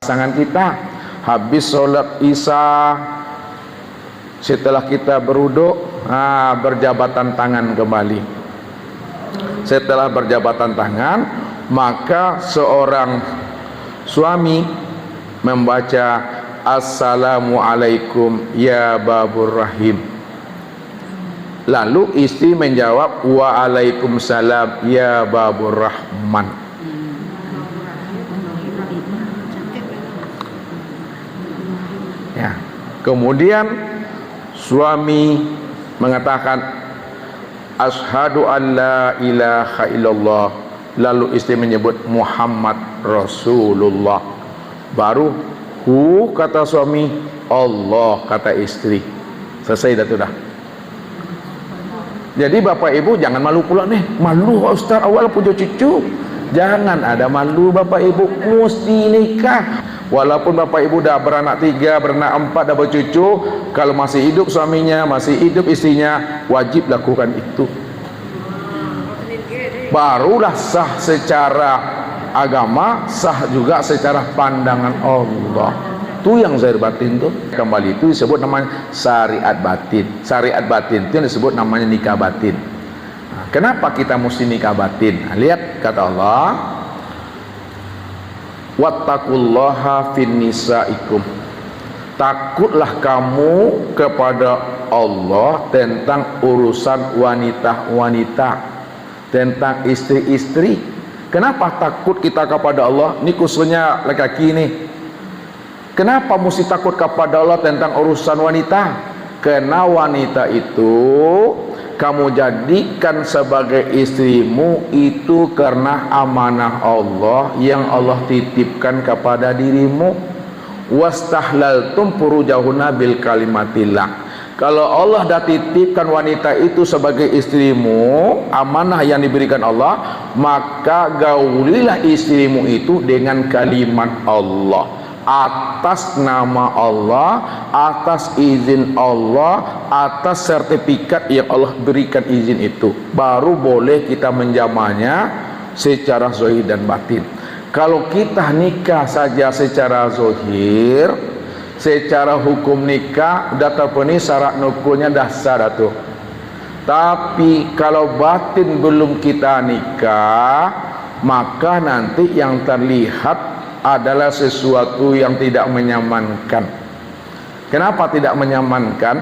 pasangan kita. Habis sholat isya, setelah kita berwudu, berjabatan tangan kembali. Setelah berjabatan tangan, maka seorang suami membaca Assalamualaikum ya babur rahim. Lalu istri menjawab Waalaikumsalam ya babur rahman. Ya. Kemudian suami mengatakan Asyhadu an la ilaha illallah. Lalu istri menyebut Muhammad Rasulullah. Baru kata suami, Allah kata istri. Selesai dah tu dah. Jadi bapak ibu jangan malu pula nih. Malu Ustaz awal punya cucu. Jangan ada malu bapak ibu, mesti nikah. Walaupun bapak ibu dah beranak 3, beranak 4, dah bercucu, kalau masih hidup suaminya, masih hidup istrinya, wajib lakukan itu. Barulah sah secara agama, sah juga secara pandangan Allah. Itu yang zahir batin tu. Kembali itu disebut namanya syariat batin. Syariat batin itu yang disebut namanya nikah batin. Kenapa kita mesti nikah batin? Lihat kata Allah, wattaqullaha fin nisaikum. Takutlah kamu kepada Allah tentang urusan wanita-wanita, tentang istri-istri. Kenapa takut kita kepada Allah? Ini khususnya laki-laki nih. Kenapa mesti takut kepada Allah tentang urusan wanita? Karena wanita itu kamu jadikan sebagai istrimu itu karena amanah Allah yang Allah titipkan kepada dirimu. Wastahlaltum furujahunna bil kalimatillah. Kalau Allah dah titipkan wanita itu sebagai istrimu, amanah yang diberikan Allah, maka gaulilah istrimu itu dengan kalimat Allah, atas nama Allah, atas izin Allah, atas sertifikat yang Allah berikan izin itu, baru boleh kita menjamanya secara zahir dan batin. Kalau kita nikah saja secara zahir, secara hukum nikah udah terpenuhi syarat nukulnya, dah sah tuh. Tapi kalau batin belum kita nikah, maka nanti yang terlihat adalah sesuatu yang tidak menyamankan. Kenapa tidak menyamankan?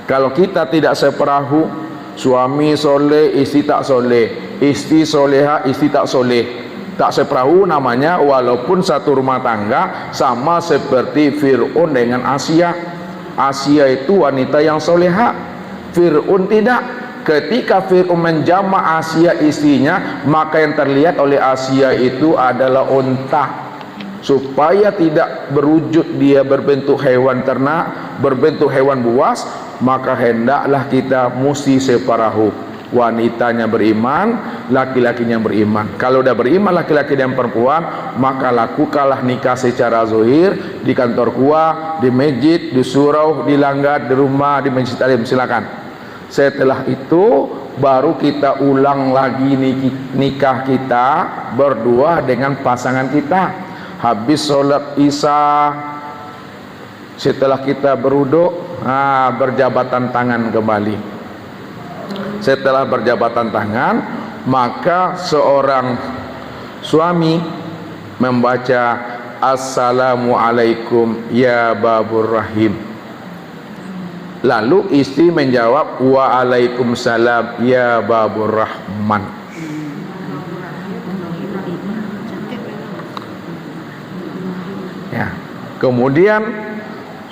Kalau kita tidak seperahu, suami soleh, istri tak soleh, istri soleha, istri tak soleh, tak seperahu namanya, walaupun satu rumah tangga, sama seperti Fir'aun dengan Asia. Asia itu wanita yang soleha, Fir'aun tidak. Ketika Fir'aun menjama Asia istrinya, maka yang terlihat oleh Asia itu adalah unta. Supaya tidak berwujud dia berbentuk hewan ternak, berbentuk hewan buas, maka hendaklah kita mesti separahu. Wanitanya beriman, laki-lakinya beriman. Kalau udah beriman laki-laki dan perempuan, maka lakukanlah nikah secara zahir di kantor kuah, di masjid, di surau, di langgar, di rumah, di masjid alim, silakan. Setelah itu baru kita ulang lagi nikah kita berdua dengan pasangan kita. Habis sholat isya, setelah kita berwudu, berjabatan tangan kembali. Setelah berjabatan tangan, maka seorang suami membaca Assalamualaikum ya babur rahim. Lalu istri menjawab Waalaikumsalam ya babur rahman. Ya. Kemudian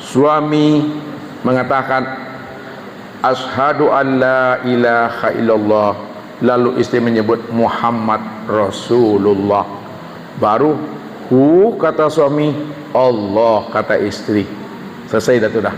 suami mengatakan Asyhadu an la ilaha illallah. Lalu istri menyebut Muhammad Rasulullah. Baru kata suami, Allah kata istri. Selesai dah tu dah.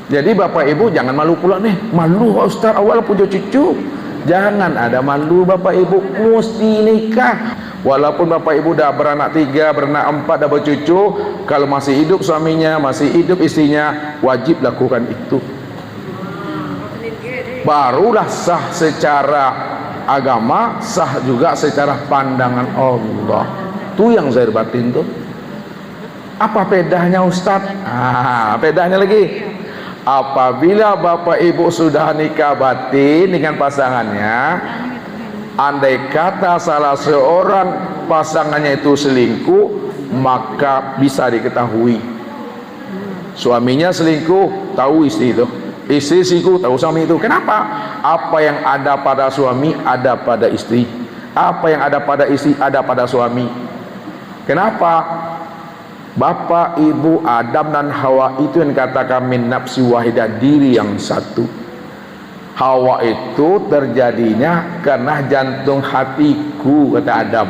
Jadi bapak ibu jangan malu pula nih. Malu Ustaz awal punya cucu. Jangan ada malu bapak ibu, mesti nikah. Walaupun bapak ibu dah beranak 3, beranak 4, dah bercucu, kalau masih hidup suaminya, masih hidup istrinya, wajib lakukan itu. Barulah sah secara agama, sah juga secara pandangan Allah. Itu yang zahir batin tuh. Apa bedanya Ustaz? Bedanya lagi. Apabila bapak ibu sudah nikah batin dengan pasangannya, andai kata salah seorang pasangannya itu selingkuh, maka bisa diketahui. Suaminya selingkuh, tahu istri itu. Istri selingkuh, tahu suami itu. Kenapa? Apa yang ada pada suami ada pada istri. Apa yang ada pada istri ada pada suami. Kenapa? Bapak, ibu, Adam dan Hawa itu yang dikatakan min nafsi wahidah, diri yang satu. Hawa itu terjadinya karena jantung hatiku, kata Adam.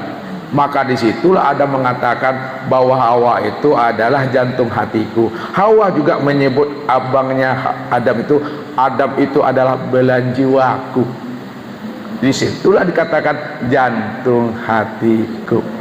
Maka disitulah Adam mengatakan bahwa Hawa itu adalah jantung hatiku. Hawa juga menyebut abangnya Adam itu adalah belahan jiwaku. Disitulah dikatakan jantung hatiku.